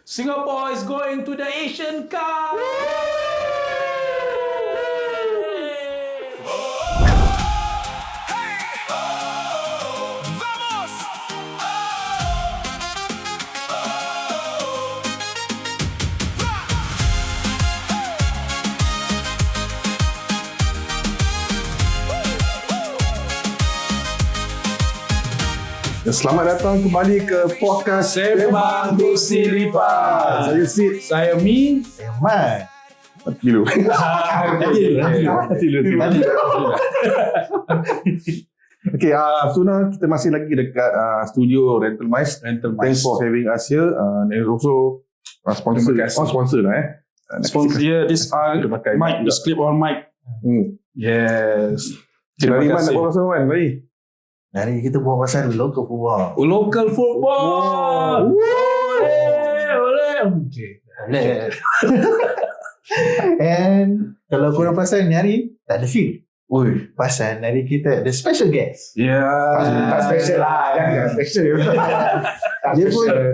Singapore is going to the Asian Cup. Selamat datang kembali ke podcast Sembang Gusi Lipas. Saya Sid. Saya Mi. Mat. Mati dulu. Okay, Suna, kita masih lagi dekat studio Rental Mice. Thanks for having us here. And also sponsor. Terima kasih. Sponsor lah Sponsor dia, this mic, the clip-on mic. Yes. Terima Terima kasih. Nak kasih. buat pasal mana tadi? Hari kita buat pasal local football. Local football. Oleh. Okay. And kalau korang perasan ni hari tak ada feel. Oi. Pasal hari kita ada special guest. Yeah. Tak special lah. Jangan special.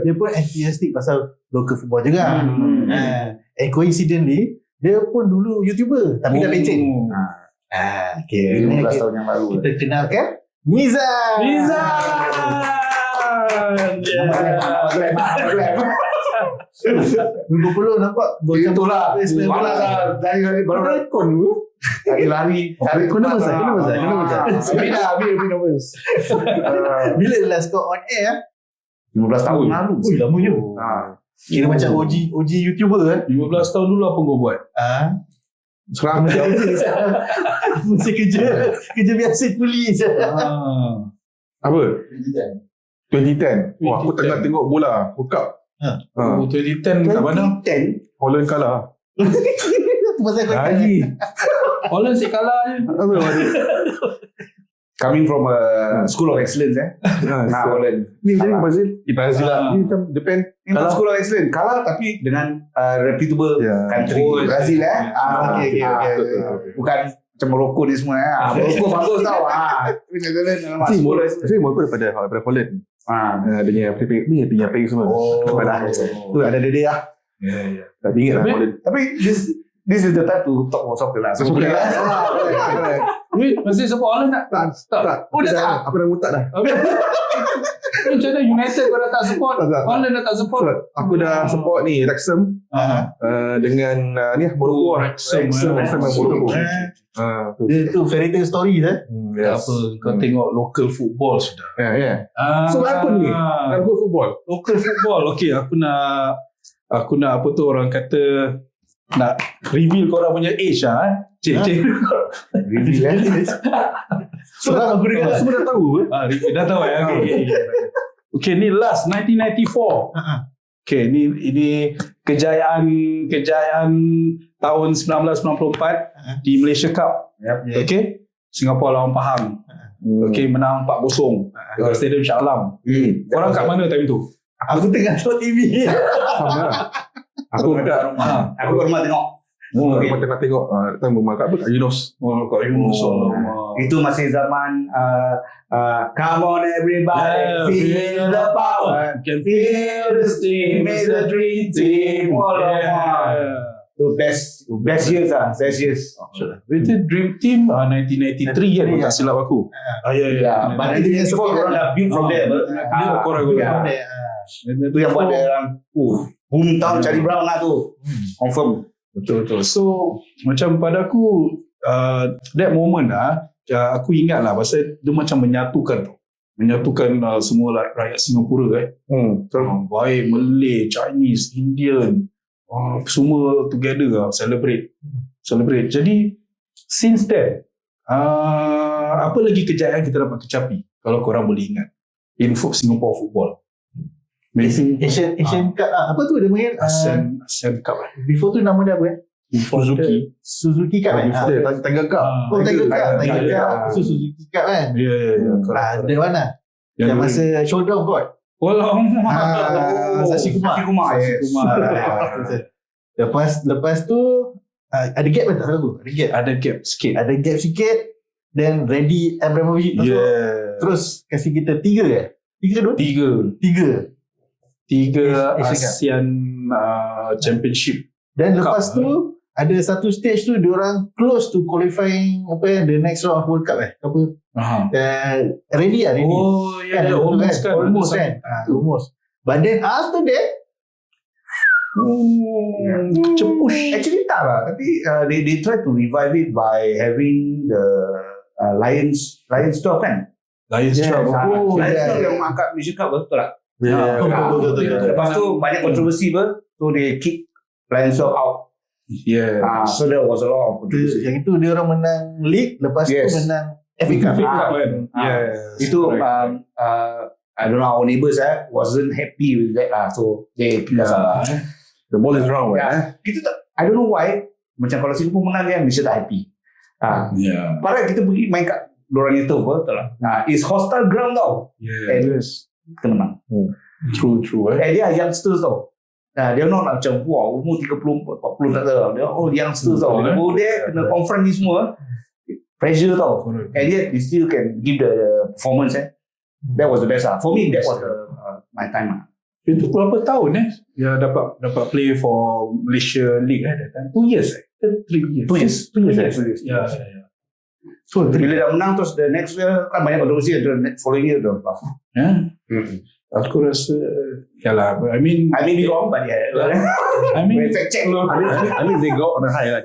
Dia pun enthusiastic pasal local football juga. And coincidentally, dia pun dulu YouTuber tapi dah pencen. Okay. 15 tahun yang lalu. Kita kenalkan Mizan. Berpuluh nampak Itulah. Dari baru rekon dulu. Lari. Kena pasal. Habis nervous. Bila last kau on air 15 tahun. lalu. Ui, lamanya. Kira macam OG YouTuber kan. 15 tahun dulu apa kau buat? Sekarang Masih kerja biasa polis. apa? 2010. Wah, aku tengah tengok bola World Cup. 2010 kat mana? 2010 Holland kalah. pasal kau Lagi. Holland si kalah je. Coming from a school of excellence Holland. Ni macam Brazil. Brazil lah. Ni macam Japan. Kalah school of excellence. Kalah tapi dengan reputable country. Oh, Brazil Okay. Bukan macam Morocco ni semua Morocco bagus tau. Si Morocco daripada Holland. Dia punya pay semua. Daripada tu ada dia lah. Ya. Tak bingit lah Holland. Tapi this is the time to talk about soccer lah. Wait, masih support Holland tak? Tak. Oh, dah tak? Aku dah mutak dah. Macam mana United kau dah tak support? Tak. Holland dah tak support? Aku dah support ni Wrexham dengan ni Morocco. Wrexham dan Morocco. Dia tu fairy tale story Tak apa, kau tengok local football sudah. Ya. So apa ni? Local football. Local football. Okay, aku nak apa tu orang kata nak reveal korang punya age Cik. reveal Semua dah tahu. Dah tahu Okay, ni last 1994. Okay, ini kejayaan tahun 1994 di Malaysia Cup. Okay, Singapore lawan Pahang. Okay, menang 4-0 dekat Stadium Shah Alam. Korang kat mana time tu? Aku tengah tengok TV. Sama lah. Aku kat Aku kat rumah tengok. rumah tengah tengok rumah kat apa? Kat Yunos. Kat Yunus. Itu masih zaman come on everybody, feel the power, Can feel the steam, it's the dream team. The best years best years. Itu Dream Team 1993 kan, tak silap aku. Ya. But 1994 orang dah build from there. Korang. Itu yang buat dia orang boom tahun Charlie Brown lah tu. Confirm. Betul. So macam pada aku that moment aku ingat lah pasal dia macam menyatukan semua rakyat Singapura baik Malay, Chinese, Indian, semua together celebrate. Jadi since then apa lagi kejayaan kita dapat kecapi kalau korang boleh ingat in Singapore football? Asian Cup apa tu dia panggil? Asian Cup. Before tu nama dia apa Suzuki Cup Tiger Cup. Tiger Cup. Suzuki Cup kan. Ya. Dia mana? Yang masa Shoulder of God. Sashi Kumar. Lepas tu ada gap tak tahu. Ada gap sikit. Ada gap sikit. Then Randy Abramovich masuk. Terus kasih kita 3 ke? 3 ke 2? 3. 3 Asian Cup. ASEAN Championship. Dan lepas Cup, tu ada satu stage tu diorang close to qualifying the next round of World Cup apa ready. Oh ya, Kan, almost kan. almost kan. Almost. But then after that Cepush. Actually tak lah. Tapi they try to revive it by having the Lions stuff kan. Lions Yes. Cup. Oh, Lions yeah, Cup yeah. yang angkat Malaysia Cup betul tak? Yeah. Betul. Lepas tu banyak kontroversi so they kick Lions Cup out. Yeah. So there was a lot of kontroversi. Yang itu dia orang menang league, lepas Yes. tu menang FA Cup. Yes. Itu correct. I don't know, our neighbours wasn't happy with that so they kick us out. The ball is round. Kita tak, I don't know why macam kalau Singapore menang kan Malaysia tak happy. Yeah. Padahal kita pergi main kat dorang itu betul lah. It's hostile ground tau. Yes. Kita menang. True. And they are youngsters tau. Dia not macam umur 30, 40 tak tahu. They are all youngsters tau. Dia go there kena confront ni semua. Pressure tau. Correct. And yet they still can give the performance. That was the best lah. For me that was my time lah. Itu berapa tahun dia dapat play for Malaysia League that time? 2 years 3 years. 2 years. 2 years. 2 years. Yeah. So bila dah menang terus the next year kan banyak kontroversi the following year dah. Yeah. Aku rasa yalah, I mean we wrong but I mean fact check dulu. I mean they go on a high lah.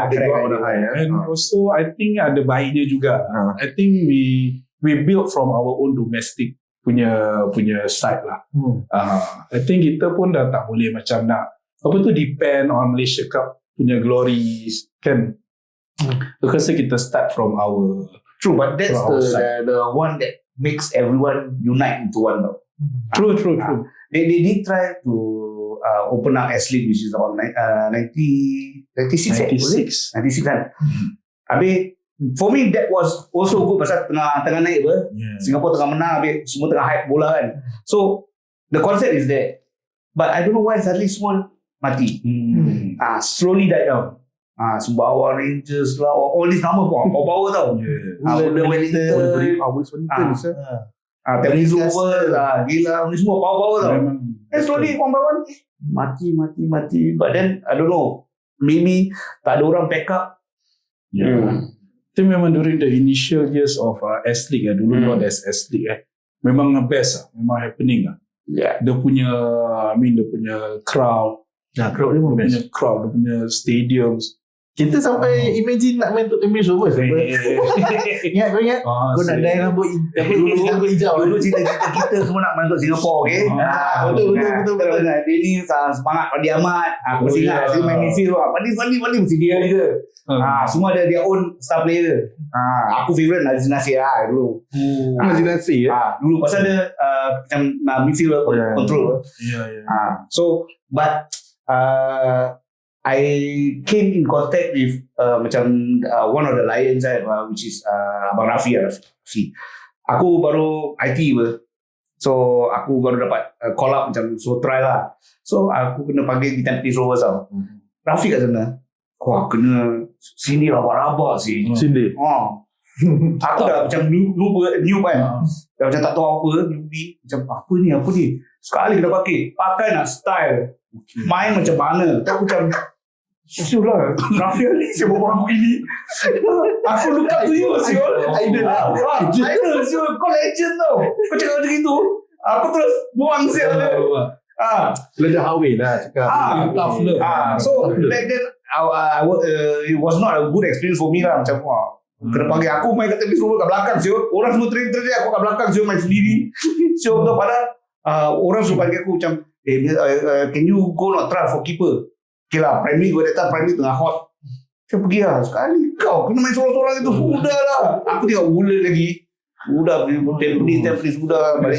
They go on a high. and also I think ada baiknya juga. I think we build from our own domestic punya side lah. I think kita pun dah tak boleh macam nak depend on Malaysia Cup punya glories kan. Because kita start from our True, but that's From our side. the one that makes everyone unite into one though. true. They did try to open up S League, which is on 96 96 kan. Habis for me that was also good pasal tengah naik Singapore tengah menang, habis semua tengah hype bola kan. So the concept is there, but I don't know why suddenly semua mati. Slowly died down. Sumbawa Rangers lah, all these nama pun power tau. Wellington, Tampines Rovers, gila ni semua power tau. And slowly one by one mati. But then I don't know, maybe tak ada orang backup. Itu memang during the initial years of S League dulu not as S League memang best memang happening dia punya crowd Crowd dia pun best. dia punya stadiums. Kita sampai imagine nak main untuk Tampines Rovers. Ingat kau ingat? Kau nak dye rambut hijau. Dulu cita-cita kita semua nak main untuk Singapore, okay? Betul. Dia ni semangat Fandi Ahmad. Aku mesti ingat, dia main midfield. Fandi mesti dia juga. Semua ada their own star player. Aku favourite Nazir Nasir dulu. Nazir Nasir dulu pasal dia macam midfield control. So, but I came in contact with macam one of the Lions which is Abang Rafi. Aku baru IT so aku baru dapat call up macam so try lah. So aku kena panggil di Tampines Rovers tau. Rafi kat sana. Wah kena sini rabak-rabak sih. Sini. Aku dah macam new kan. Dah macam tak tahu apa newbie. Macam apa ni. Sekali kena pakai nak style. Main macam mana. Aku macam Siul lah, Rafi Ali siapa orang begini. Aku look up to you, Siul. Idol, Siul. Kau legend tau. Kau cakap macam itu. Aku terus buang Siul. Ledah Hawi lah cakap. So back then it was not a good experience for me lah. Macam kena panggil aku main kat Tampines Rovers kat belakang Siul. Orang semua train aku kat belakang Siul main sendiri. Siul tu padahal orang suruh panggil aku macam can you go not try for keeper. Okay lah, primary gue datang, primary tengah hot. Saya pergi lah, sekali kau kena main sorang-sorang itu, sudah lah. Aku tengok gula lagi. Sudah, Tampines sudah balik.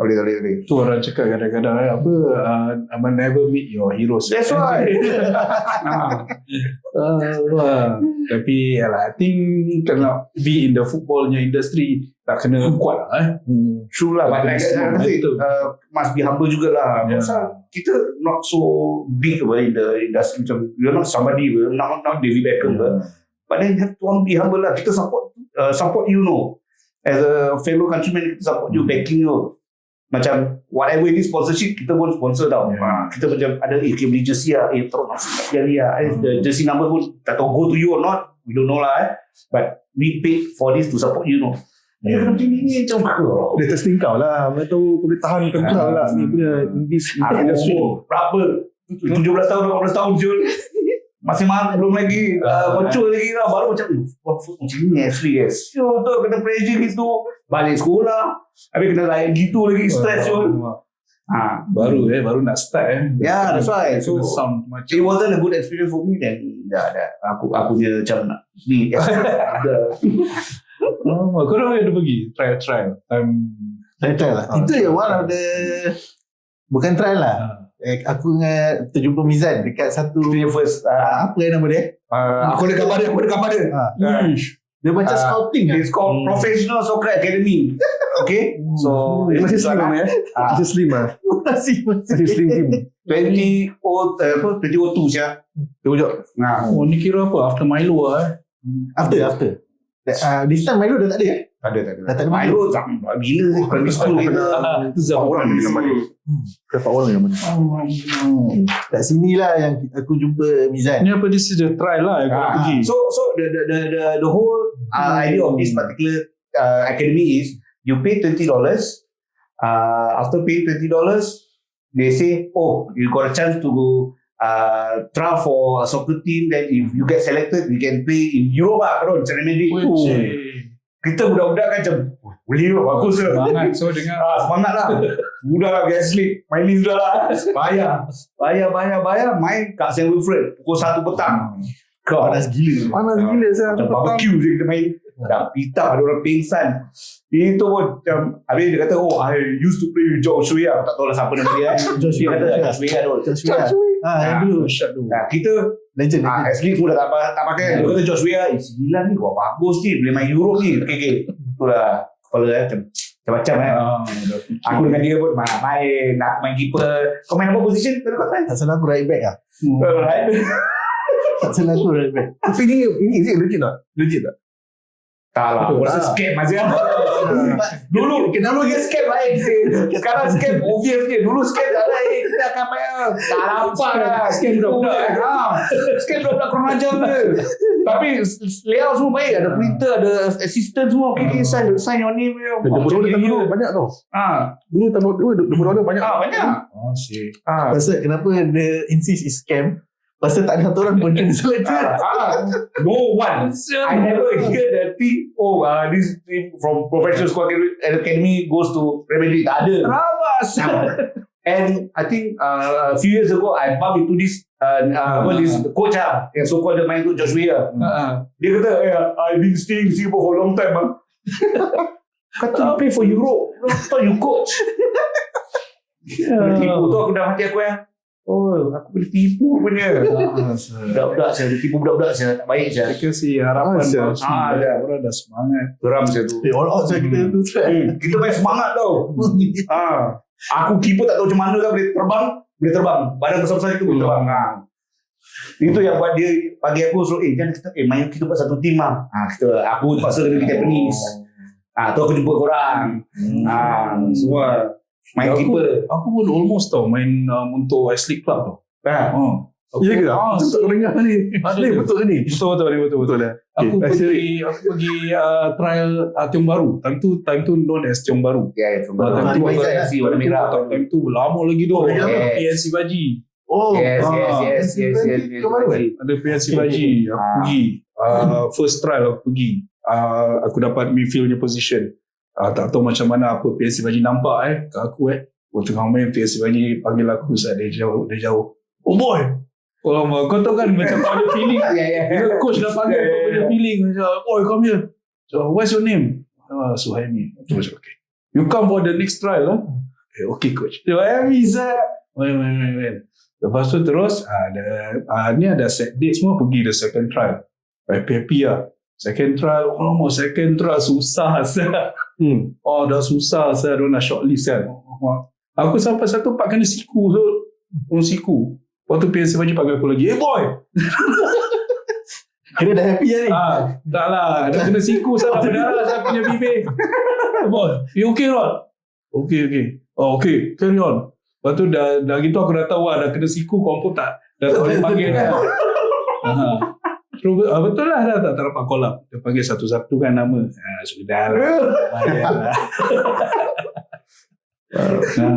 Boleh. Tu orang cakap kadang-kadang never meet your heroes. That's why. Tapi I think kena be in the footballnya industry tak kena kuat lah True lah, but must be humble jugalah. Pasal kita not so big in the industry, macam we're not somebody, we're not David Beckham, but then have to be humble lah. Kita support you as a fellow countryman, kita support you, backing you. macam whatever ini sponsorship kita pun sponsor tau. Kita macam ada kita beli jersey lah, terus masuk sekali lah. The jersey number pun tak tahu go to you or not, we don't know lah. But we paid for this to support you know. Macam ni macam Dia testing kau lah. Mana tahu kau boleh tahan kau lah ni punya industry. Berapa 17 tahun 18 tahun je masih belum lagi mature lagi lah, baru macam macam ni asli guys. So tu kena pressure gitu, balik sekolah habis kena layan gitu lagi, stress tu. Baru nak start Yeah, that's why. So sound macam it wasn't a good experience for me then. Aku punya macam nak ni. korang ada pergi trial Trial lah. Itu yang one of the bukan trial lah. Aku dengan terjumpa Mizan dekat satu first apa yang nama dia? aku ada gambar dia. Dia macam scouting lah. It's called Professional Soccer Academy. Okay, so Masih slim lah Masih slim lah. Masih slim team. 2002 siya. Tengok. ni kira apa after Milo After. This time Milo dah tak ada Tak Dah tak ada Milo gila sih primary school kita. itu zaman Orang ni nama dia. Berapa orang nama dia? Kat sini lah yang aku jumpa Mizan. ni apa, this is the trial lah yang korang pergi. So the whole idea of this particular academy is you pay $20. After paying $20, they say, oh, you got a chance to go trial for a soccer team. Then if you get selected, you can play in Europe lah, kan? Macam Real Madrid. Kita budak-budak kan macam boleh lah, bagus lah. Semangat. So dengar semangat lah. Budak lah gas league, main ni sudah lah. Bayar main kat St. Wilfred pukul 1 petang. Kau Panas gila. Saya. macam barbecue je kita main. Dah pitah ada orang pingsan. Itu pun macam habis dia kata, oh I used to play with Josh Weah. Aku tak tahu lah siapa nama dia. Dia kata Josh Weah tu. Yang dulu. Kita Legend. actually tu dah tak pakai. Dia kata Josh Weah, 9 ni kau bagus ni, boleh main Europe ni. Okay. Itulah kepala macam-macam Aku dengan dia pun main, nak main keeper. Kau main apa position? Tak salah aku right back lah. Tak salah aku right back. Tapi ini legit tak? Legit tak? Tak lah, aku rasa scam aja. Dulu kenapa dia scam lain sih? Sekarang scam obvious dia. Dulu scam tak lain. Kita akan main tak nampak lah. Scam budak-budak. Scam budak-budak kurang ajar je. Tapi layout semua baik. Ada printer, ada assistant semua. Okay, sign your name. Dulu banyak tau. Dulu $10 banyak. Banyak. Pasal kenapa dia insist is scam? Pasal tak ada satu orang pun kena selected. No one. I never hear the team. This team from Professional Soccer Academy goes to Real Madrid. Tak ada. Rabas. And I think a few years ago I bumped into this this coach yang so-called dia main tu Josh Weah. Dia kata, I've been staying in Singapore for a long time. Kata you play for Europe. Kata you coach. Tipu tu aku dah mati aku aku boleh tipu punya. Budak-budak saya tipu budak-budak saya tak baik saya. Kasi harapan orang dah semangat. Geram saya tu. All out saya kita tu. Kita main semangat tau. Aku keeper tak tahu macam mana kan boleh terbang. Badan besar-besar itu boleh terbang. Itu yang buat dia bagi aku suruh jangan kita main kita buat satu tim lah. Aku terpaksa kena pergi Japanese. Tu aku jumpa korang. Semua main keeper. Aku pun almost tau main untuk S-League Club tau. Ya ke? Tak dengar ni. Betul ke ni? Betul dah. Aku pergi trial Tiong Bahru. Time tu known as Tiong Bahru. Time tu lama lagi tu. PNC Baji. Yes. Ada PNC Baji. Aku pergi. First trial aku pergi. Aku dapat midfield punya position. Tak tahu macam mana apa PNC Baji nampak kat aku tengah main PNC Baji panggil aku saat dia jauh. Oh boy. Kau tahu kan macam kau ada feeling. Bila coach dah panggil kau punya feeling macam, "Boy, come here. So, what's your name?" Suhaimi. Okay. You come for the next trial okay coach. Bisa. Wait. Lepas tu terus ni ada set date semua pergi the second trial. Happy lah. Second trial, second trial susah sah. Dah susah sah, dia nak shortlist kan. Aku sampai satu part kena siku. Siku. Waktu PNC Baji panggil aku lagi, boy! Kira dah happy lah ni. Tak lah, dah kena siku sah, berdarah saya punya bibir. Boy, you okay not? Okay. Oh, okay, carry on. Lepas tu dah gitu aku dah tahu dah kena siku, confirm tak. Dah tak boleh panggil dah. Terus, betul lah dah tak dapat call up. Dia panggil satu-satu kan nama. Sudah lah.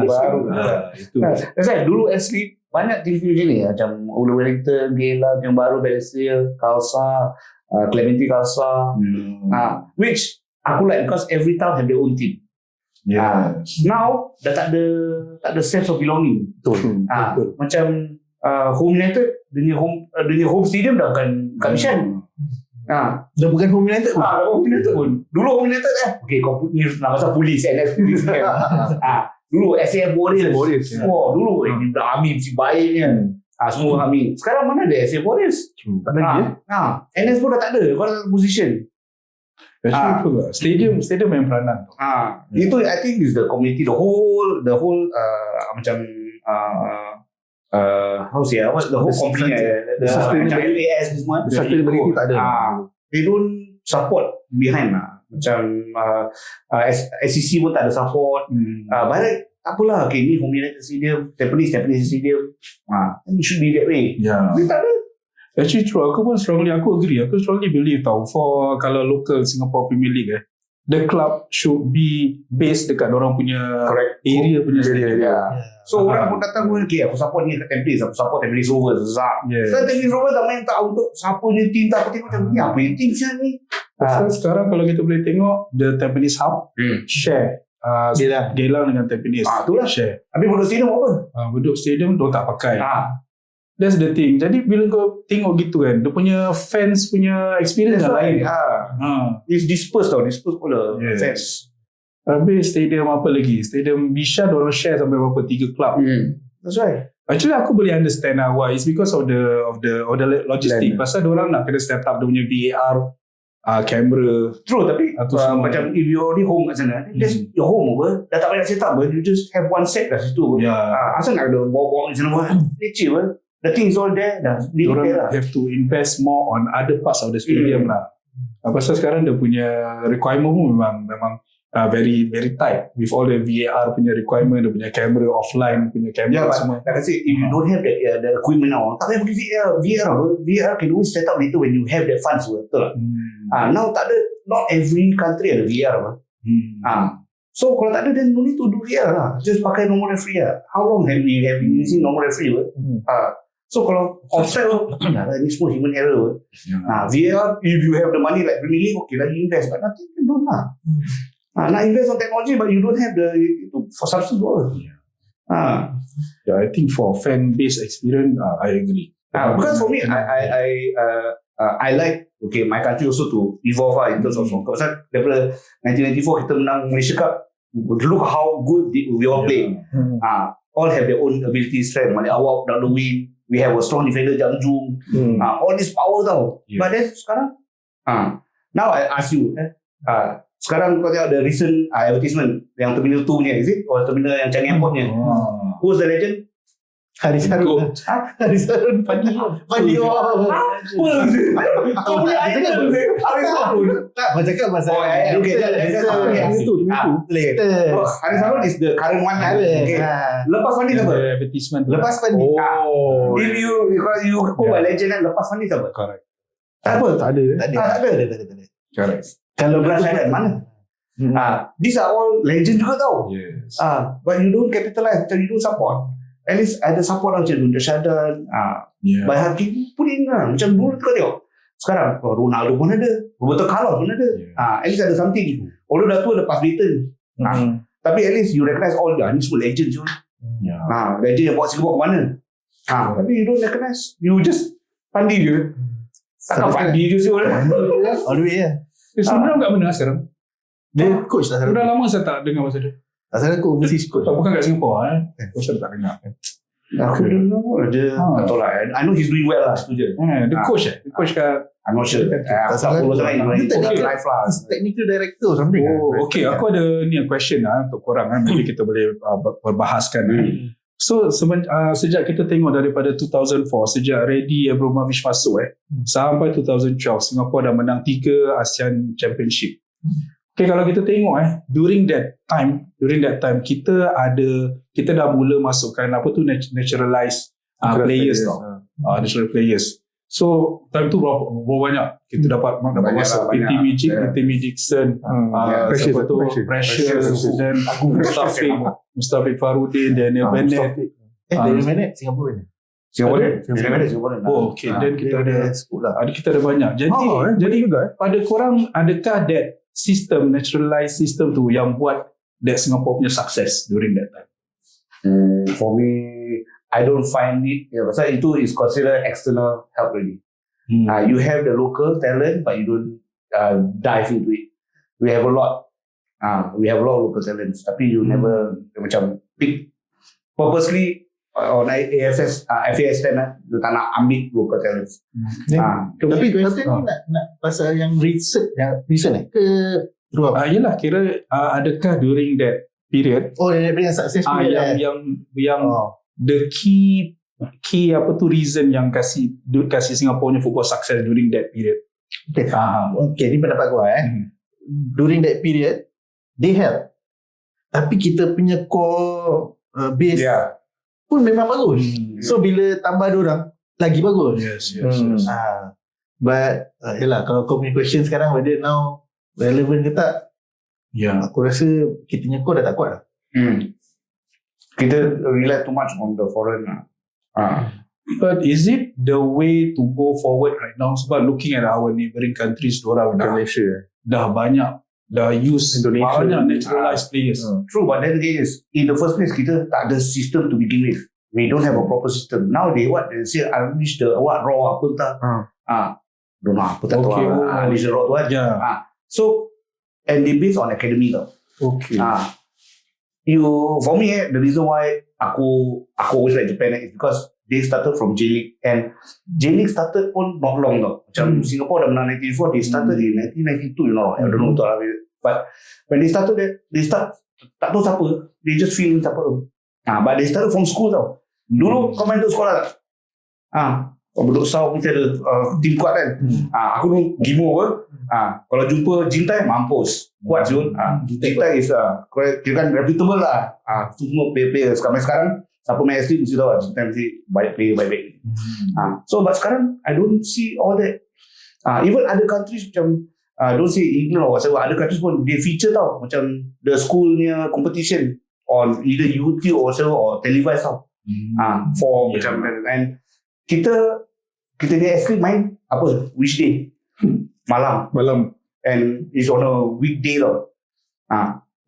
Baru. Itu. That's why dulu asli banyak TV macam ni macam Ulu Wellington, Geylang yang baru, Balestier, Khalsa, Clementi Khalsa. Which aku like because every town have their own team. Now dah tak ada sense of belonging. Betul. Macam Home United dia home stadium dah bukan Mission. Dah bukan Home United pun. Home United pun. Dulu Home United okay kau ni nak pasal polis, NS polis kan. Dulu SAF Warriors. Dulu dah army mesti baiknya. Semua army. Sekarang mana ada SAF Warriors? Tak lagi NS pun dah tak ada. Kau ada position. Actually stadium yang peranan tu. Itu I think is the community, the whole macam how to say what the whole company the FAS semua sustainability tak ada. They don't support behind macam SCC pun tak ada support. Balik apalah okay, ni Home United Stadium, Tampines Stadium, it should be that way. Dia tak ada. Actually true, aku strongly believe tau, for kalau local Singapore Premier League the club should be based dekat orang punya area punya stadium. So orang pun datang pun okay, aku support ni kat Tampines, aku support Tampines Rovers. Sekarang Tampines Rovers dah main tak untuk siapa punya team, tak tengok macam ni apa yang team siapa ni. Sekarang kalau kita boleh tengok the Tampines Hub share Geylang dengan Tampines itulah share. Habis Bedok Stadium apa? Bedok Stadium dia tak pakai. That's the thing. Jadi bila kau tengok gitu kan, dia punya fans punya experience lain. It's dispersed pula fans. Habis stadium apa lagi? Stadium Bishan orang share sampai berapa 3 club. That's right. Actually aku boleh understand why. It's because of the logistic. Pasal orang nak kena set up dia punya VAR kamera. True, tapi macam if you already home kat sana, just your home apa, dah tak payah set up, you just have one set kat situ. Asal nak ada bawa-bawa di sana, leceh apa. The thing is all there dah. Orang have to invest more on other parts of the stadium lah. Pasal sekarang dia punya requirement pun memang very very tight with all the VAR punya requirement, dia punya kamera offline punya kamera semua. Like I said, if you don't have the equipment now, tak payah pergi VAR can always set up later when you have that funds, betul. Now tak ada, not every country ada VAR. So kalau tak ada, then no need to do VAR lah. Just pakai normal referee lah. How long have we been using normal referee? So kalau offside ni semua human error. VAR, if you have the money like Premier League, okay lah, you invest, but nothing you don't lah. Nak invest on technology, but you don't have for substance all. I think for fan-based experience, I agree. Because for me, I like my country also to evolve in terms of soccer. Pasal daripada 1994 kita menang Malaysia Cup, look how good we all play. All have their own ability, strength. Malik Awab, Dr. Win, we have a strong defender, Jang Jung. All this power tau. But then sekarang, now I ask you, sekarang kau tengok the recent advertisement yang Terminal 2 punya, is it? Or Terminal yang Changi Airport punya. Who's the legend? Haris Harun. Fandi. Kau punya idol Haris Harun. Tak, kau cakap pasal Haris Harun is the current one. Lepas Fandi siapa? Advertisement. Lepas Fandi. If you go by legend, lepas Fandi siapa? Correct. Tak apa. Tak ada. Correct. Kalau Brashadan mana? These are all legend juga tau. Yes. But you don't capitalize, you don't support. At least ada support macam Brashadan, by Hakim put in lah. Macam dulu kau tengok. Sekarang Ronaldo pun ada, Roberto Carlos pun ada. At least ada something. Although dah tua lepas Britain. Tapi at least you recognize all ni semua legend je. Legend yang bawa Singapore ke mana. Tapi you don't recognize. You just Fandi je. Takkan Fandi je siapa. All the way lah. Sebenarnya kat mana sekarang? Dia coach lah sekarang. Dah lama saya tak dengar pasal dia. Sekarang aku overseas coach. Bukan kat Singapore saya tak dengar. Aku dia tak tahu lah. I know he's doing well lah. Itu je. The coach The coach kat I'm not sure. Tak salah. Dia technical director something. Okay, aku ada ni question untuk korang mungkin kita boleh berbahaskan. So sejak kita tengok daripada 2004, sejak Redi Abramovich masuk sampai 2012, Singapore dah menang 3 ASEAN Championship. Okay, kalau kita tengok during that time kita dah mula masukkan apa tu naturalized players tau. Natural players. So time tu berapa banyak kita dapat masuk PT Dixon, siapa tu Precious, dan Mustafiq Farudin, Daniel Bennett. Daniel Bennett Singapura ni. Singapura. Oh, okay. Dan kita ada sekolah. Kita ada banyak. Jadi juga. pada korang, adakah that system, naturalized system tu yang buat that Singapore punya success during that time? For me, I don't find it. Pasal itu is considered external help already. You have the local talent, but you don't dive into it. We have a lot. We have a lot of local talents, tapi you never macam pick purposely on FAS 10 you tak nak ambil local talents. Tapi question ni nak pasal yang research ke through apa? Yelah, kira adakah during that period yang successful yang the key apa tu reason yang kasih Singapore punya football success during that period. Okay, ni pendapat gua during that period they help, tapi kita punya core base pun memang bagus. So bila tambah diorang lagi bagus. Yes. But yelah, kalau kau punya question sekarang whether now relevant ke tak, aku rasa kita punya core dah tak kuat lah. Kita rely too much on the foreign. But is it the way to go forward right now? Sebab looking at our neighboring countries, diorang dah banyak use Indonesia banyak naturalized players. True, but then again is in the first place kita tak ada system to begin with. We don't have a proper system. Now they say unleash the raw apa tak? Don't know apa tak tahu. Unleash the raw tu So and they based on academy tau. Okay. For me the reason why aku always like Japan is because they started from J-League, and J-League started pun not long tau. Macam Singapore dah menang 1994, they started in 1992, I don't know betul lah. But when they started that, they start tak tahu siapa, they just feeling siapa. But they started from school tau. Dulu kau main tu sekolah tak? Kau duduk South mesti ada team kuat kan. Aku dulu Gimo apa. Kalau jumpa Jintai mampus. Kuat Zul. Jintai is kira kan reputable lah. Semua player sekarang siapa main SD mesti tahu lah. Jintai mesti baik. So but sekarang I don't see all that. Even other countries macam don't say England or whatever, other countries pun they feature tau macam the schoolnya competition on either YouTube or whatever or televised tau. For macam and kita ni actually main apa which day malam and it's on a weekday tau.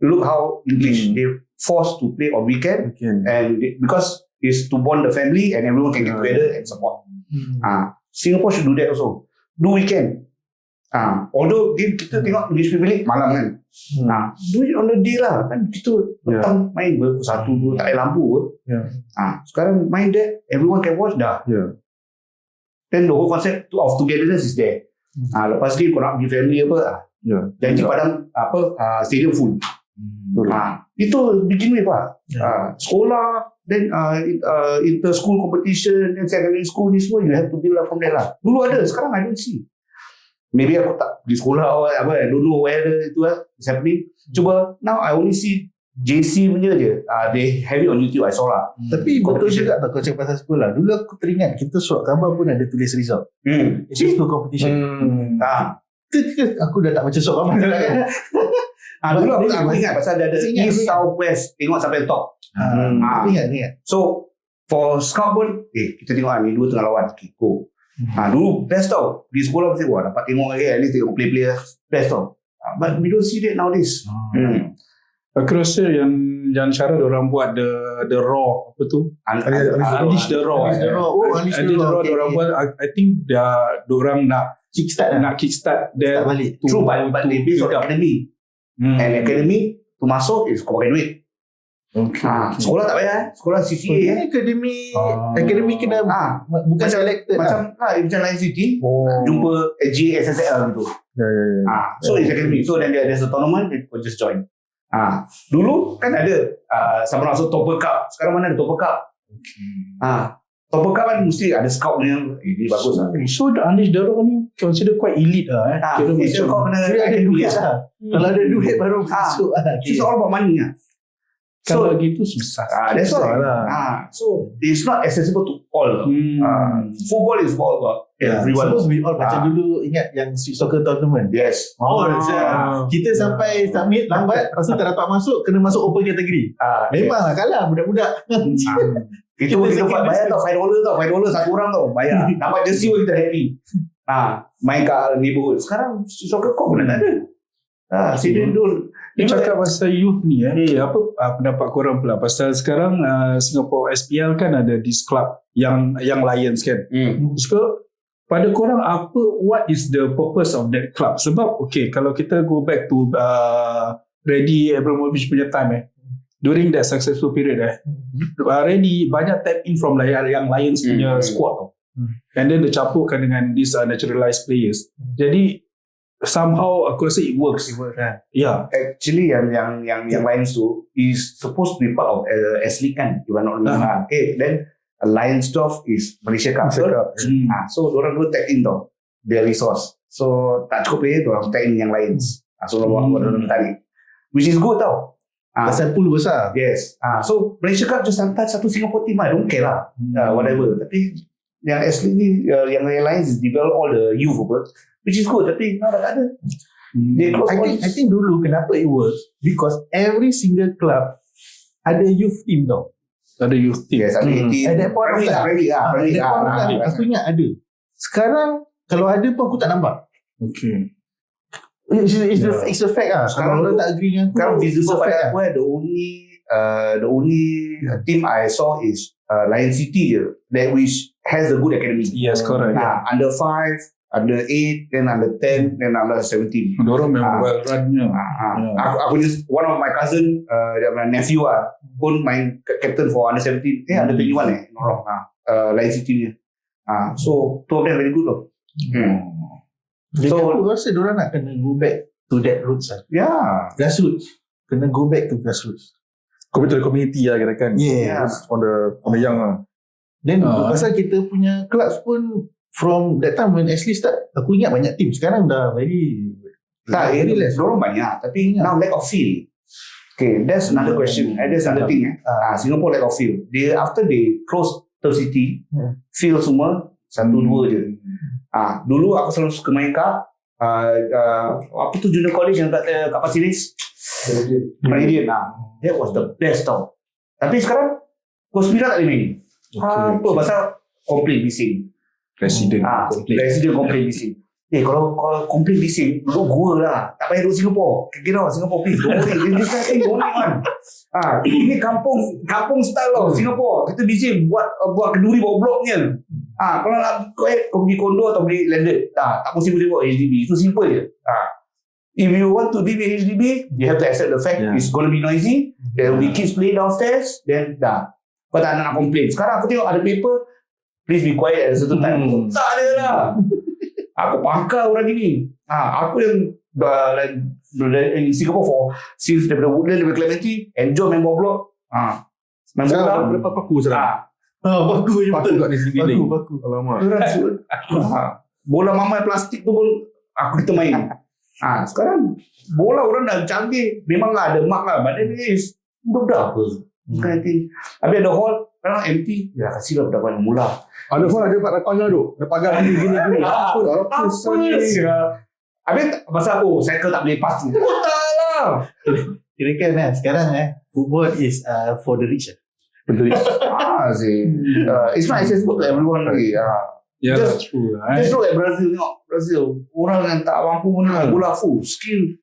Look how English they forced to play on weekend and because it's to bond the family and everyone can get together and support. Singapore should do that also, do weekend. Although kita tengok English Premier League malam kan. Do it on the day lah kan, kita petang main pukul 1-2 tak ada lampu pun. Sekarang main that everyone can watch dah. Then the whole concept of togetherness is there. Lepas ni kau nak pergi family apa janji padang stadium full. Itu begin with sekolah, then inter school competition, then secondary school ni semua you have to build up from there lah. Dulu ada, sekarang I don't see. Maybe aku tak pergi sekolah I don't know where itu is happening. Cuba now I only see JC punya je. They have it on YouTube, I saw lah. Tapi betul juga tak kau cakap pasal sekolah. Dulu aku teringat kita surat khabar pun ada tulis result. It's a school competition. Aku dah tak macam surat khabar kan. Dulu aku ingat pasal ada East, South, West, tengok sampai top. Aku ingat. So for scout pun kita tengok ni dua tengah lawan, go. Dulu best tau di sekolah mesti dapat tengok lagi, at least tengok play best tau. But we don't see that nowadays. Aku rasa yang cara diorang buat the raw apa tu unleash the raw. Unleash the raw diorang buat, I think diorang nak kickstart that balik. True, but they based on academy. And academy tu masuk is kau pakai duit. Sekolah tak payah. Sekolah CCA Akademi kena bukan selected macam macam Lion City jumpa SG SSL gitu. So it's academy. So then there's a tournament, you just join. Dulu kan ada sama masuk Topper Cup. Sekarang mana ada Topper Cup? Topper Cup kan mesti ada scout yang ini bagus lah. So the Anish Darok ni consider quite elite lah. Kira Kau macam kena Dia ada duit lah. Kalau ada duit baru masuk lah. It's all about money lah. kalau gitu susah. That's Susah why. lah. So it's not accessible to all. Football is all about everyone. Supposed to be all. Macam dulu ingat yang street soccer tournament. Yes. Kita sampai submit lambat, lepas tu tak dapat masuk, kena masuk open category. Memanglah kalah budak-budak. Kita bayar tau $5 tau. $5 satu orang tau. Bayar. Dapat jersey pun kita happy. Main kat neighborhood. Sekarang soccer court pun dah tak ada. Sini dulu. Dia cakap pasal youth ni apa pendapat korang pula pasal sekarang Singapore SPL kan ada this club yang Lions kan. So pada korang what is the purpose of that club? Sebab kalau kita go back to Reddy Abramovich punya time during that successful period Reddy banyak tap in from yang Lions punya squad tau. And then dia campurkan dengan these naturalized players. Jadi somehow aku rasa it works. Yeah. Actually yang Lions tu is supposed to be part of S-League kan. If I'm not wrong. Then Lionsdorf is Malaysia Cup. So diorang dua tag in tau their resource. So tak cukup player diorang tag in yang Lions. So diorang tarik, which is good tau. Pasal pool besar. Yes. So Malaysia Cup just hantar satu Singapore team. I don't care lah. Whatever. Tapi yang S-League ni yang Lions is develop all the youth which is good. Tapi now dah tak ada. I think dulu kenapa it works because every single club ada youth team tau. Ada youth team. Yes, ada team. At that point of time, aku ingat ada. Sekarang kalau ada pun aku tak nampak. Okay. It's a fact lah. Kalau orang tak agree dengan aku, sekarang visible pada fact aku the only team I saw is Lion City je, that which has a good academy. Yes, correct. Under 5, under 8, then under 10, then under 17. Diorang memang well run-nya. Aku just one of my cousin, my nephew pun main captain for under 17, under 21 Lion City ni. So two of them very good loh. Jadi aku rasa diorang nak kena go back to that roots lah. Grassroots. Kena go back to grassroots. Community lah kira-kan. Yes. On the young lah. Then pasal kita punya clubs pun from that time when Ashley start, aku ingat banyak team. Sekarang dah very less. Diorang banyak, tapi now lack of feel. Okay, that's another question. That's another thing. Singapore lack of feel. After they close Turf City, feel semua 1-2 je. Dulu aku selalu suka main apa tu junior college yang kat Pasir Ris, Meridian. That was the best tau. Tapi sekarang Kospira tak boleh main. Apa pasal komplain bising. Presiden komplain bising. Kalau komplain bising duduk gua lah, tak payah duduk Singapore. Kira Singapore please don't worry. This thing don't want. Ini kampung style tau Singapore. Kita bising buat kenduri bawa bloknya. Kalau nak kau pergi kondo atau beli landed, tak mesti buat HDB. Itu simple je. If you want to live in HDB, you have to accept the fact it's going to be noisy. There will be kids playing downstairs. Then kau tak nak complain. Sekarang aku tengok ada paper, please be quiet at a certain time. Tak ada lah. Aku pangkal orang gini. Aku yang in Singapore since daripada Woodland, daripada Clementi, enjoy main bawah blok. Main bola. Berapa paku sekarang? Paku kat di sini. Paku. Alamak. Bola mamai plastik tu pun kita main. Sekarang bola orang dah canggih. Memanglah ada mark lah, but then is budak apa. Bukan nanti. Habis ada hall, sekarang empty. Ya kasihlah budak yang mula. Ada pun ada pagar tu. Ada pagar gini. Apa sih? Habis pasal cycle tak boleh pas tu. Tak lah. Kira-kira sekarang football is for the rich. Betul. It's not accessible to everyone lagi. That's true. Just look at Brazil. Tengok Brazil. Orang yang tak mampu pun bola full skill.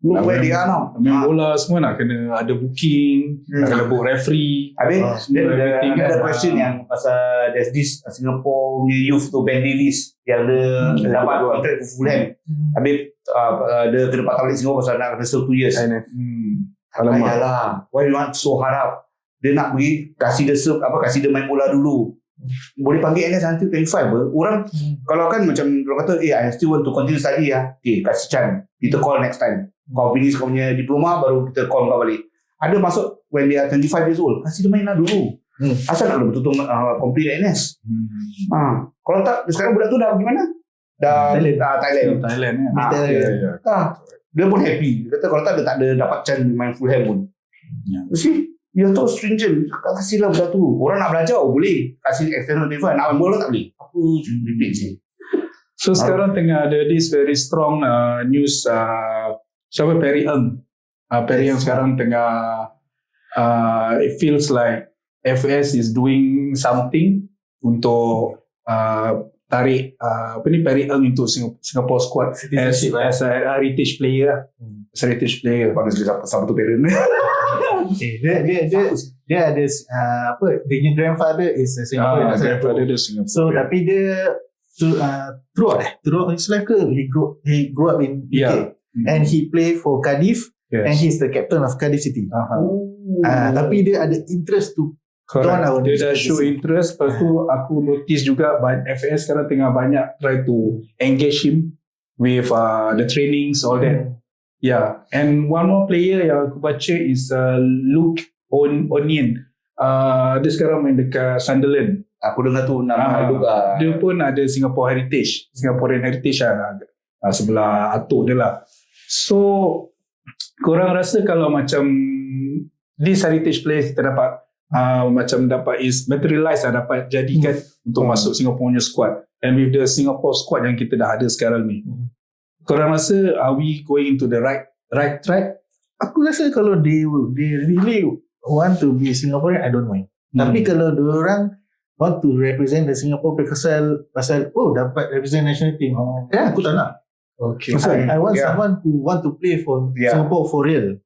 Look where they are now. Main bola semua nak kena ada booking, nak kena book referee. Habis ada question yang pasal there's this Singapore punya youth tu Ben Davis yang dia dapat kontrak for Fulham. Habis dia kena patah balik Singapore pasal nak kena serve 2 years. Alamak lah. Why you want so harap? Dia nak pergi kasih dia serve kasih dia main bola dulu. Boleh panggil NS until 25 orang kalau kan macam orang kata I still want to continue study kasih chance, kita call next time kau finish kau punya diploma baru kita call kau balik. Ada masuk when they are 25 years old, kasih dia main lah dulu. Asal nak betul-betul complete NS. Kalau tak, sekarang budak tu dah pergi mana? Dah Thailand. Thailand Dia pun happy. Dia kata kalau tak, dia tak ada dapat chance main Fulham pun. You see, you're so stringent. Kasihlah budak tu. Orang nak belajar boleh. Kasih external defense. Nak main bola tak boleh. Apa repeat je. So sekarang tengah ada this very strong news. Siapa Perry Ng? Perry Ng sekarang tengah it feels like FS is doing something untuk tarik Perry Ng into Singapore squad as a heritage player. As a heritage player. Honestly, siapa tu parent ni? Dia ada dia punya grandfather is a Singaporean. Grandfather dia Singapore. So tapi dia throughout his life he grew up in UK and he play for Cardiff and he's the captain of Cardiff City. Tapi dia ada interest to correct. Dia dah show interest. Lepas tu aku notice juga FS sekarang tengah banyak try to engage him with the trainings, all that. Yeah. And one more player yang aku baca is Luke Onion. Dia sekarang main dekat Sunderland. Aku dengar tu nama juga. Dia pun ada Singaporean heritage sebelah atuk dia lah. So korang rasa kalau macam this heritage player kita dapat macam dapat is materialize dapat jadikan untuk masuk Singapore punya squad, and with the Singapore squad yang kita dah ada sekarang ni, korang rasa are we going into the right track? Aku rasa kalau they really want to be Singaporean, I don't mind. Tapi kalau diorang want to represent the Singapore pasal dapat represent national team, aku tak nak. Okay. I want someone who want to play for Singapore for real.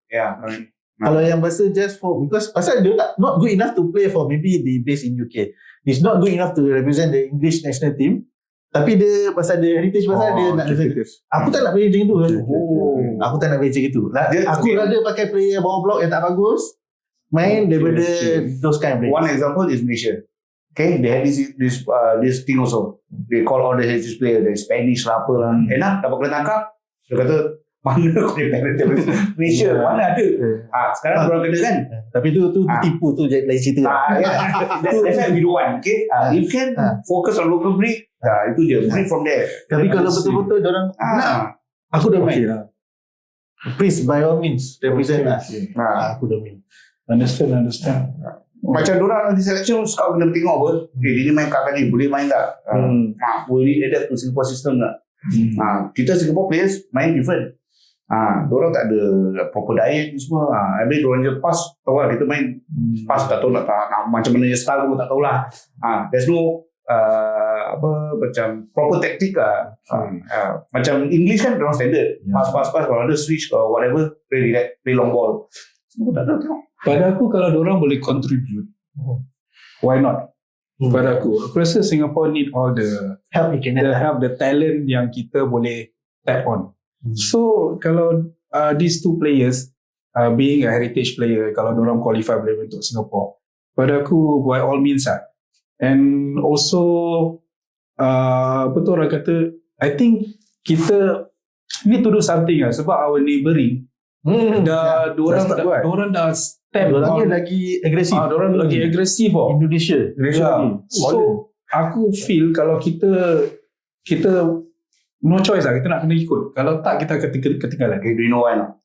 Kalau yang pasal just for because pasal dia not good enough to play for maybe the base in UK. He's not good enough to represent the English national team. Tapi dia pasal dia heritage pasal dia nak aku tak nak play macam tu. Aku tak nak play macam tu. Aku rather pakai player bawah blok yang tak bagus main daripada those kind of players. One example is Malaysia. Okay, they had this thing also. They call all the heritage player, the Spanish lah apa lah. Enak dapat kena tangkap. Dia kata mana kau dia parent Malaysia mana ada. Sekarang orang kena kan. Tapi tu tipu tu lain cerita. That's why we don't want. Okay, you can focus on local breed. Itu je, breed from there. Tapi kalau betul-betul orang nak, aku dah main. Please by all means represent lah. Aku dah main. Understand. Macam diorang nanti selection scout kena tengok apa. Dia ni main kat ni boleh main tak? Boleh adapt to Singapore system tak? Kita Singapore players main different. Diorang tak ada proper diet ni semua. Habis diorang je pass. Tahu lah kita main pass tak tahu nak macam mana je style pun tak tahulah. There's no macam proper tactic lah. Macam English kan diorang standard. Pass. Kalau ada switch or whatever, play long ball. Semua tak ada tengok. Pada aku kalau diorang boleh contribute, why not? Pada aku rasa Singapore need all the help, the talent yang kita boleh tap on. So kalau these two players being a heritage player, kalau diorang qualify boleh untuk Singapore, pada aku by all means and also betul orang kata, I think kita need to do something sebab our neighbouring diorang dah step diorang lagi agresif. Diorang lagi agresif Indonesia. So aku feel kalau kita no choice lah, kita nak kena ikut. Kalau tak kita akan ketinggalan. Okay, do you know why not?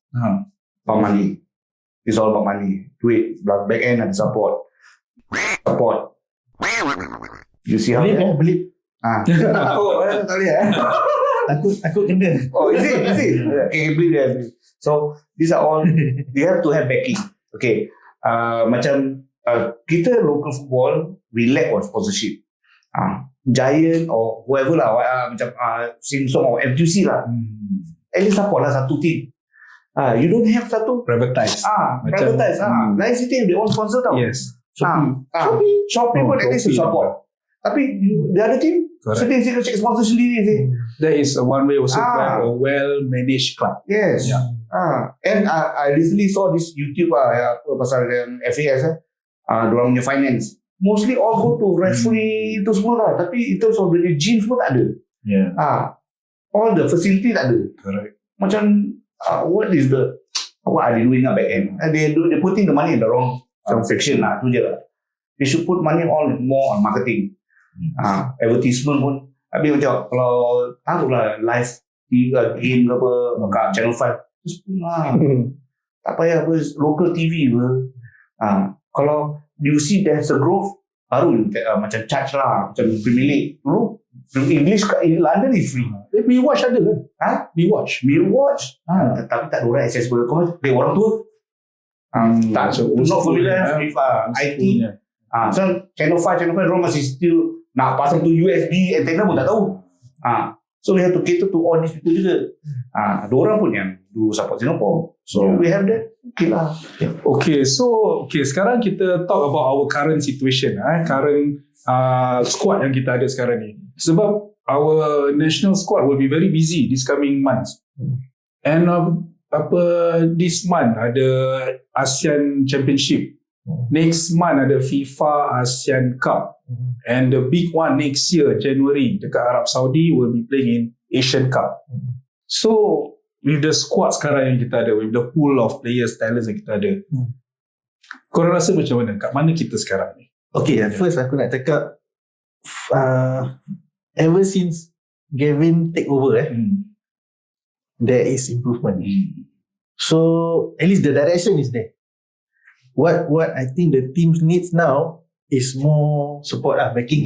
About money. It's all about money. Duit, back end ada support. You see how beli. Tak boleh Takut kena. Is it? Okay, beli dia. So these are all they have to have backing. Okay, macam kita local football we lack of sponsorship. Giant or whoever lah, macam Samsung or FGC lah. At least support lah satu team. You don't have satu privatize. Lain city they want sponsor tau. Yes. Shopee pun at least support. Tapi the other team sendiri check sponsor sendiri. That is one way also to have a well-managed club. Yes. And I recently saw this YouTube pasal yang FAS diorang punya finance. Mostly all go to referee itu semua lah. Tapi in terms of the gym semua tak ada. All the facility tak ada. Correct. Macam what are they doing back end? They putting the money in the wrong section lah. Tu je lah. they should put money all more on marketing. Advertisement pun. Habis macam kalau taruhlah live game ke apa kat Channel 5, just pun lah. Tak payah apa local TV ke. Kalau you see there's a growth, baru macam charge lah, macam Premier League. English kat London is free. We watch ada kan? We watch. Tapi tak ada orang accessible. Kau orang tua tak not familiar with IT. So Channel 5 orang masih still nak pasang tu USB antenna pun tak tahu. So we have to cater to all these people juga. Diorang pun yang do support Singapore. So we have that. Okay lah. Okay, so sekarang kita talk about our current situation, current squad yang kita ada sekarang ni. Sebab our national squad will be very busy this coming months. And this month ada ASEAN Championship. Next month ada FIFA ASEAN Cup. And the big one next year, January, dekat Arab Saudi will be playing in Asian Cup. So, with the squad sekarang yang kita ada, with the pool of players, talents yang kita ada, korang rasa macam mana? Kat mana kita sekarang ni? Okay, first aku nak cakap ever since Gavin take over there is improvement. So at least the direction is there. What I think the teams needs now is more support backing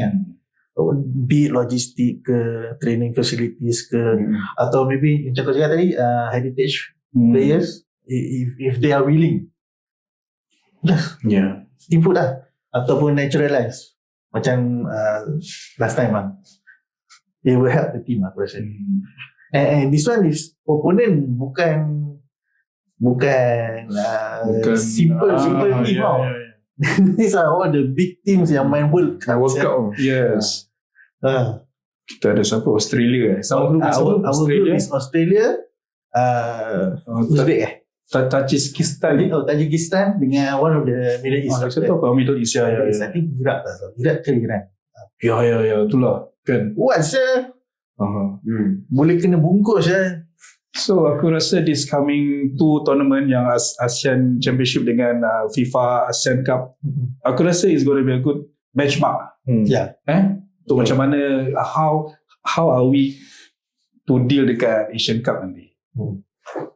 be it logistic ke, training facilities ke, atau maybe macam kau cakap tadi heritage players, if they are willing just input ataupun naturalize macam last time it will help the team aku rasa. And this one is opponent bukan simple team these are all the big teams yang main World Cup. Yes. Kita ada siapa? Australia sama group our group is Australia, Uzbek Tajikistan dengan one of the Middle East. Saya tahu Middle East ya. I think Iraq ke Iran. Ya itulah kan. What's boleh kena bungkus So aku rasa this coming two tournament yang ASEAN Championship dengan FIFA ASEAN Cup, aku rasa is going to be a good benchmark. Untuk macam mana how are we to deal dekat Asian Cup nanti.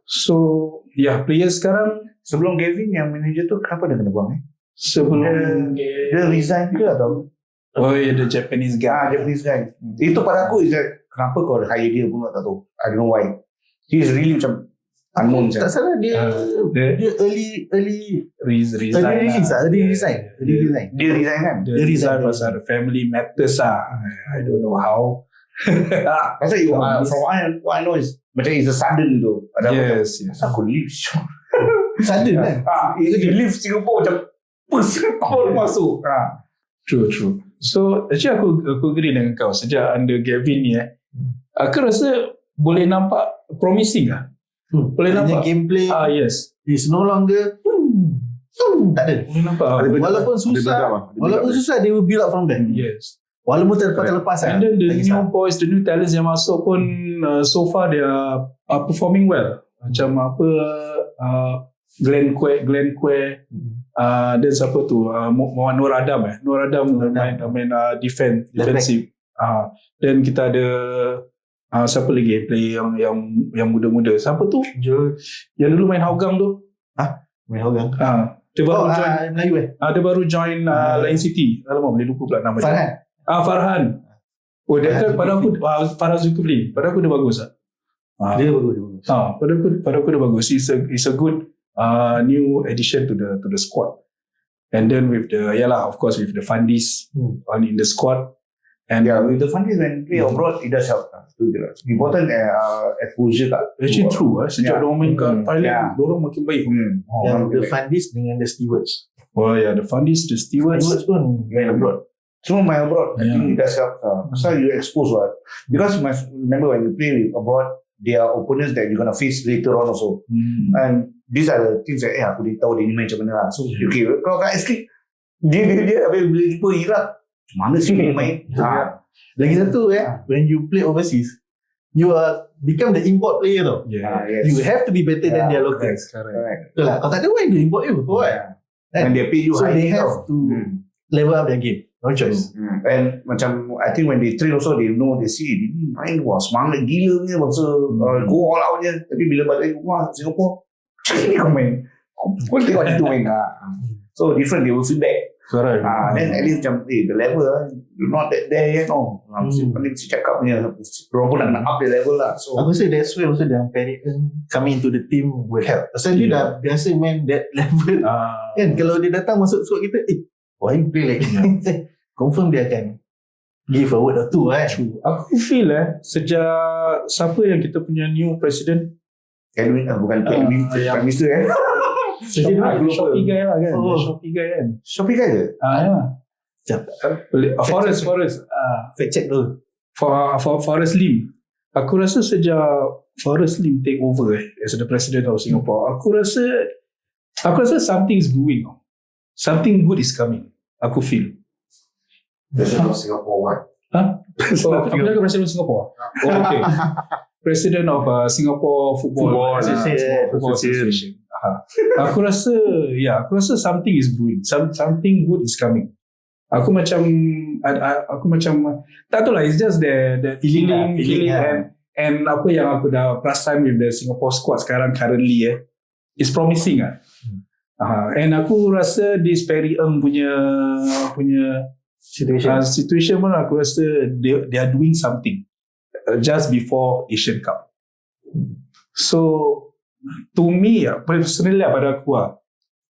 So players sekarang sebelum Gavin yang manager tu kenapa dia kena buang sebelum dia resign ke atau the Japanese guy. Itu pada aku is that, kenapa kau hire dia pun tak tahu. I don't know why. He is really macam unknown. Tak salah dia early resign. Dia resign kan? Dia resign pasal family matters I don't know how. Pasal from what I know is macam it's a sudden tu. Yes. Aku leave. Sudden kan? You leave Singapore macam Singapore masuk. True. So actually aku agree dengan kau. Sejak under Gavin ni aku rasa boleh nampak promising boleh nampak gameplay yes is no longer tak ada. Boleh nampak walaupun susah they will build up from there. Yes, walaupun terlepas and then the new boys, the new talents yang masuk pun so far they are performing well. Macam Glenn Quay dan siapa tu Nur Adam main defensive. Dan kita ada siapa lagi player yang muda-muda. Siapa tu? Yang dulu main Hougang tu. Main Hougang. Dia baru join Melayu dia baru join Line City. Alamak boleh lupa pula nama dia. Farhan. Dia kan pada aku Farhan Zulkifli. Pada aku dia bagus Dia bagus. Pada aku dia bagus. It's a good new addition to the squad. And then with the of course with the Fundis in the squad. And with the Fundis when play abroad it does help. Important exposure actually true sejak diorang main kat Thailand diorang makin baik. The Fundis dengan the Stewards. The Fundis, the Stewards pun main abroad. Semua main abroad. I think it does help. Pasal you expose because you must remember when you play abroad there are opponents that you're gonna face later on also. And these are the things that aku dah tahu dia ni main macam mana lah. So okay, kalau kat SK dia bila jumpa Iraq mana sih dia main. Lagi satu when you play overseas you become the import player tau. You have to be better than their locals. Correct. Betul lah. Kalau tak ada why do import you for what? And they pay you so high. They have to level up their game. No choice. And macam I think when they train also they know, they see ini main wah semangat gila ni bangsa go all out je. Tapi bila balik rumah Singapore macam ni kau main, kau tengok macam tu main. So different, they will feedback. Correct. Then at least macam the level not that there yet. No, mesti cakap punya orang pun nak up the level lah. So Aku rasa that's why also yang Perry coming into the team will help. Pasal dia dah biasa main that level. Kan kalau dia datang masuk squad kita, why you play like ni? Confirm dia akan give a word or two True. Aku feel sejak siapa yang kita punya new president, Edwin bukan Edwin, Prime Minister Shopee guy lah kan. Shopee guy kan. Shopee kan je? Forest fact check dulu. Forest Lim. Aku rasa sejak Forest Lim take over as the president of Singapore, aku rasa something is brewing. Something good is coming. Aku feel. President of Singapore what? Aku jaga president of Singapore. Okay. President of Singapore Football Association. Aku rasa something is brewing. Something good is coming. Aku macam tak tahu lah, it's just the feeling and apa yang aku dah perasan with the Singapore squad sekarang currently is promising and aku rasa this Perry Ng punya situation pun aku rasa they are doing something just before Asian Cup. So to me, personally pada aku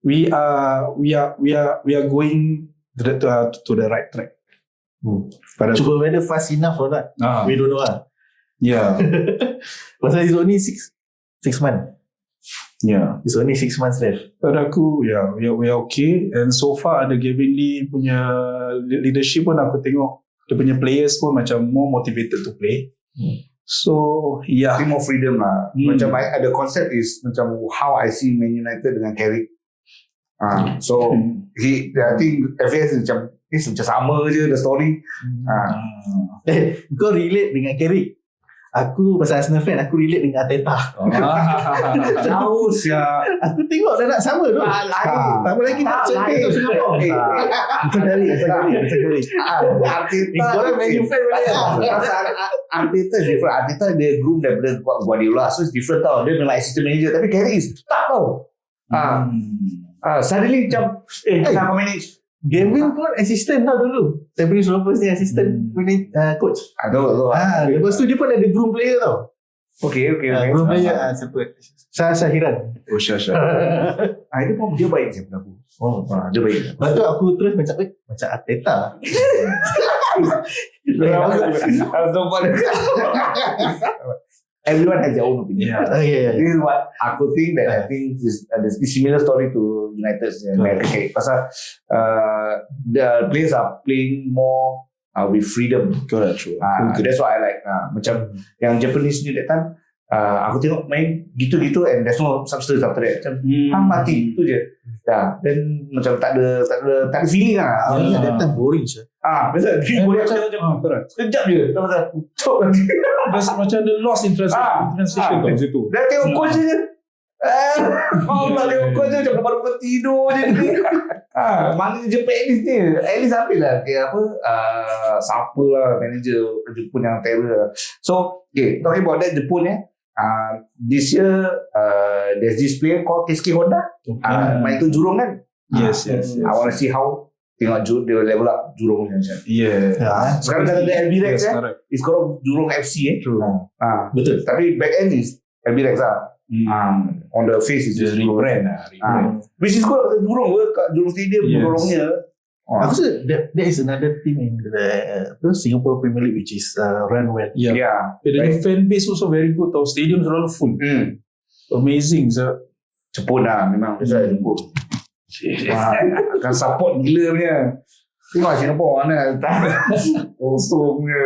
we are going to the right track. Cuba whether fast enough or not, we don't know Yeah. Pasal it's only 6 months. Yeah. It's only 6 months left. Pada aku, we are okay. And so far, ada Gavin Lee punya leadership pun aku tengok dia punya players pun macam more motivated to play. So, I think more freedom lah. Macam the concept is macam how I see Man United dengan Carrick. So, I think FAS macam sama je the story. Kau relate dengan Carrick. Aku pasal Arsenal fan, aku relate dengan Arteta. Jauh sia. Aku tengok dah nak sama tu. Tak apa lagi nak champion tu Singapore. Macam kali. Arteta. Korang Man U fan boleh. Arteta is different. Arteta dia groom daripada Guardiola. So it's different tau. Dia memang assistant manager. Tapi Carrick is tak tau. Suddenly macam kita nak manage. Gavin pun assistant tau dulu. Tampines Rovers ni assistant coach. Aduh. Lepas tu dia pun ada groom player tau. Okay. Groom player siapa? Syahiran. Syah. Itu pun dia baik je pada aku. Dia baik. Lepas tu aku terus macam Arteta. Everyone has their own opinion. Yeah. This is what aku think that I think is there's a similar story to United's American case. Pasal the players are playing more with freedom. Correct, true. That's what I like. Macam yang Japanese ni that time, aku tengok main gitu-gitu and there's no substance after that. Macam mati tu je. Then macam tak ada feeling lah. That time boring je. Biasa boleh macam sekejap je. Macam ada lost in translation tau situ. Dah tengok coach je. Tak tengok coach je macam baru tidur je ni. Mana Japanese ni? At least ambil lah siapa lah manager Jepun yang terror. So talking about that Jepun this year there's this player called Keisuke Honda. Main tu Jurong kan? Yes. I want to see how tengok dia level up Jurong macam. Sekarang dah ada LB Rex it's called Jurong FC True. Betul. Tapi back end is LB Rex on the face is just rebrand. Which is good. Jurong kat Jurong Stadium Jurongnya. Aku rasa there is another team in the Singapore Premier League which is run well. The fan base also very good tau. Stadium selalu full. Amazing. Jepun memang Jepun. Akan support gila punya. Tengok Singapore mana kosong je.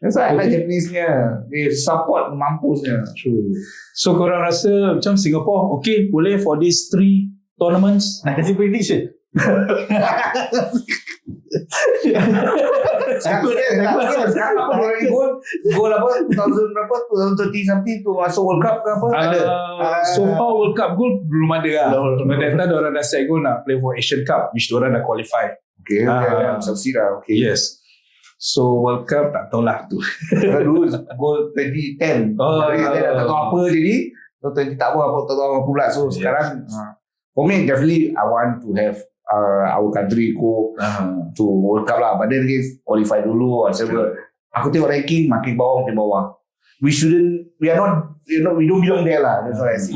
That's why I like Japanese-nya. They support mampusnya. True. So korang rasa macam Singapore okay boleh for these 3 tournaments? Nak kasih prediction. Sekarang apa gol apa 2000 berapa 2030 something tu masuk World Cup ke apa ada so far World Cup goal belum ada lah. Data orang dah set goal nak play for Asian Cup which orang dah qualify. Okay, succeed lah. Okay. Yes. So World Cup tak tahulah tu. Dulu gol 2010. Tak tahu apa jadi. So 20 tak tahu apa pula. So sekarang for me definitely I want to have our country go to World Cup lah. But then again qualify dulu whatever. Aku tengok ranking makin bawah. We are not, we don't belong there lah. That's what I see.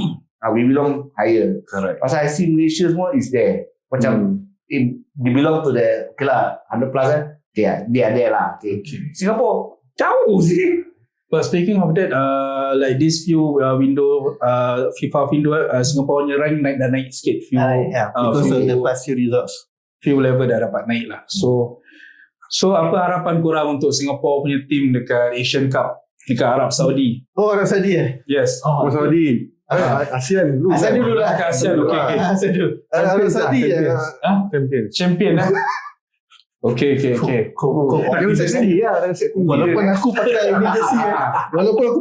We belong higher. Correct. Pasal I see Malaysia semua is there. Macam they belong to the, okay lah, 100 plus kan. They are there lah. Okay. Singapore jauh sih. But speaking of that, like this few window, FIFA window, Singapore punya rank naik sikit. Because of the past few results. Few level dah dapat naik lah. So apa harapan korang untuk Singapore punya team dekat Asian Cup dekat Arab Saudi? Oh, Arab Saudi Yes. Saudi. ASEAN dulu. ASEAN dulu lah. ASEAN, okay. ASEAN dulu. Arab Saudi Champion. Okay. Kau pakai jersey lah. Walaupun aku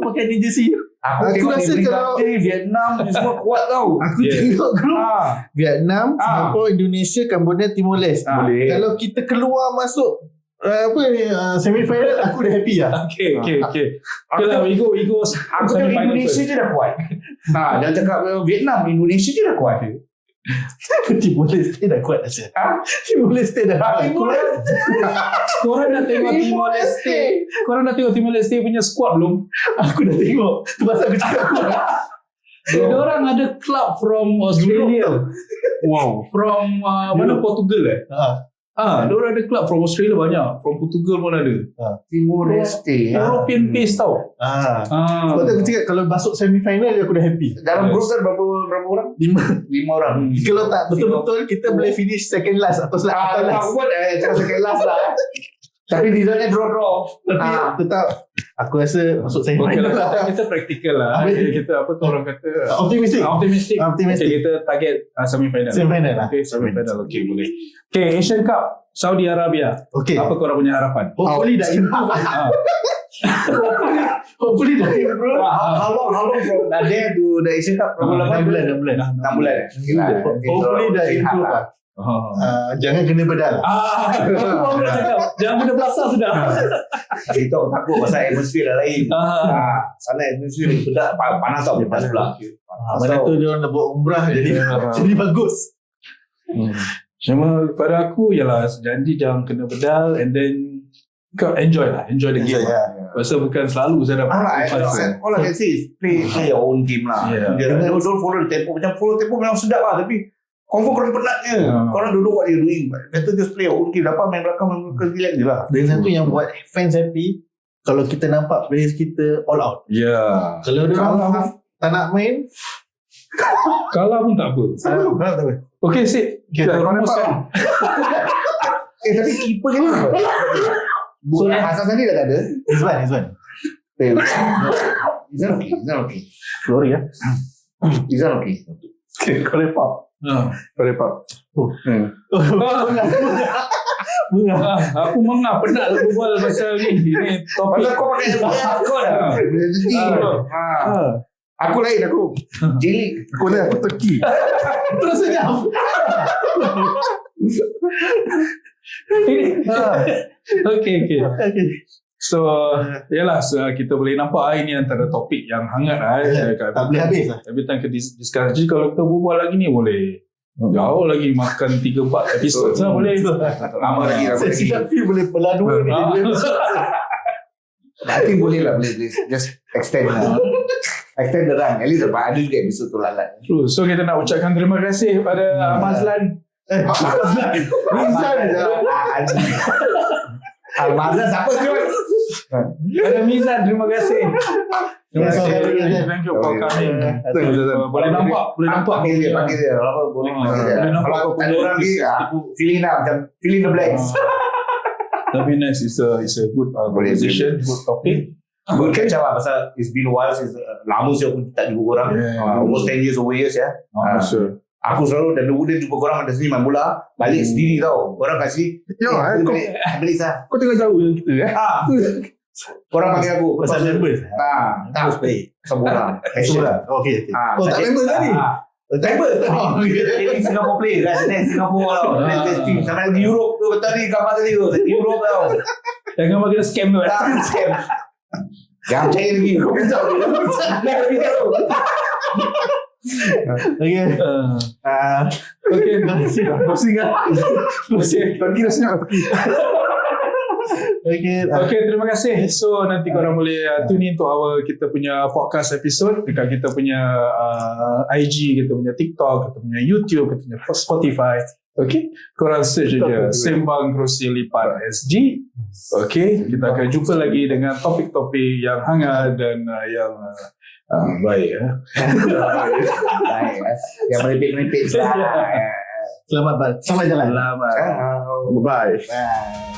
pakai ni jersey Aku rasa kalau Vietnam ni semua kuat tau. Aku tengok grup Vietnam, Singapore, Indonesia, Cambodia, Timor Leste. Kalau kita keluar masuk semi final, aku dah happy lah. Okay lah, we go Aku tengok Indonesia je dah kuat. Jangan cakap Vietnam, Indonesia je dah kuat. Timor Leste dah kuat aja. Timor Leste dah kuat. Korang dah tengok Timor Leste? Korang dah tengok Timor Leste punya squad belum? Aku dah tengok. Tu pasal aku cakap kuat. Diorang ada club from Australia. Wow. From mana? Portugal diorang ada club from Australia banyak. From Portugal pun ada. Timor Leste. European pace tau. Sebab tu aku cakap kalau masuk semi final aku dah happy. Dalam group kan berapa orang? 5 orang. Kalau tak betul-betul kita boleh finish second last atau second last. Aku buat cakap second last lah. Tapi resultnya draw. Tapi tetap aku rasa masuk semi Okay final lah. Kita praktikal lah. Kita apa tu orang kata? Optimistic. Okay, kita target semi final. Okay, semi final. Okay, boleh. Okay, Asian Cup Saudi Arabia. Okay. Apa korang punya harapan? Hopefully dah improve. Hopefully dah improve. How long from there to the Asian Cup? 6 bulan. 6 bulan. Hopefully dah improve lah. Jangan kena bedal. Jangan kena belasah sudah. Kita takut pasal atmosphere dah lain. Sana atmosphere bedak panas tau, panas pula. Mana tu dia orang nak buat umrah jadi bagus. Cuma pada aku ialah janji jangan kena bedal and then kau enjoy the game. Pasal bukan selalu saya dapat all I can say is play your own game lah. Don't follow the tempo. Macam follow tempo memang sedap lah, tapi confirm korang penatnya. Korang don't know what you're doing. Better just play your own game. Dapat main belakang relax je lah. Dan satu yang buat fans happy, kalau kita nampak players kita all out. Kalau dia orang tak nak main, kalah pun tak apa. Okay, Sid. Kita rumuskan. Tapi keeper ni bukan asas ni dah tak ada. Izwan. Izan okay. Sorry ya. Izan okay. Kau lepak. Aku mengah penat lah berbual pasal ni topik. Pasal kau pakai aku dah. Aku lain aku. Jilik. Aku teki. Terus senyap. Okay. So, yalah, kita boleh nampak ini antara topik yang hangat tak boleh habis lah. Every time kita discuss. Jadi kalau kita berbual lagi ni boleh jauh lagi makan 3-4 episod lah boleh. Lama lagi. Saya silap feel boleh pelan dua ni. I think boleh lah. Boleh just extend lah. Extend the run. At least ada juga episod tu lalat. True. So kita nak ucapkan terima kasih pada Mazlan. Mizan je. Mazlan siapa tu? Ada Mizan, terima kasih. Terima kasih. Thank you for coming. Boleh nampak. Pakai dia. Boleh nampak. Kalau ada orang lagi, feeling lah. Macam feeling the blanks. Tapi next is a good conversation, good topic. Good catch up lah. Pasal it's been a while since lama saya pun tak jumpa korang. Almost 10 years over years ya. Sure. Aku selalu dan Wooden jumpa korang ada sini main bola, balik sendiri tau. Korang kasih beli sah. Kau tengah jauh dengan kita Korang panggil aku Pasal members. tak Terus baik. pasal bola. Okay. Oh tak members tadi. Driver ini Singapore player kan. Next Singapore tau. Next best team. Sampai di Europe tu. Betul ni gambar tadi tu. Di Europe tau. Jangan bagi dia scam tu. Tak scam. Jangan percaya lagi. Kau pisau je. Dah pisau tu. Okay. Okay. Pusing kan? Pergi dah senyap. Okay, terima kasih. So nanti korang boleh tune in to kita punya podcast episode dekat kita punya IG, kita punya TikTok, kita punya YouTube, kita punya Spotify. Okay, korang search je Sembang Kerusi Lipat SG. Okay, kita akan jumpa lagi dengan topik-topik yang hangat dan yang baik. Baik. Yang merepek-merepek lah. Selamat jalan. Selamat. Bye. Bye.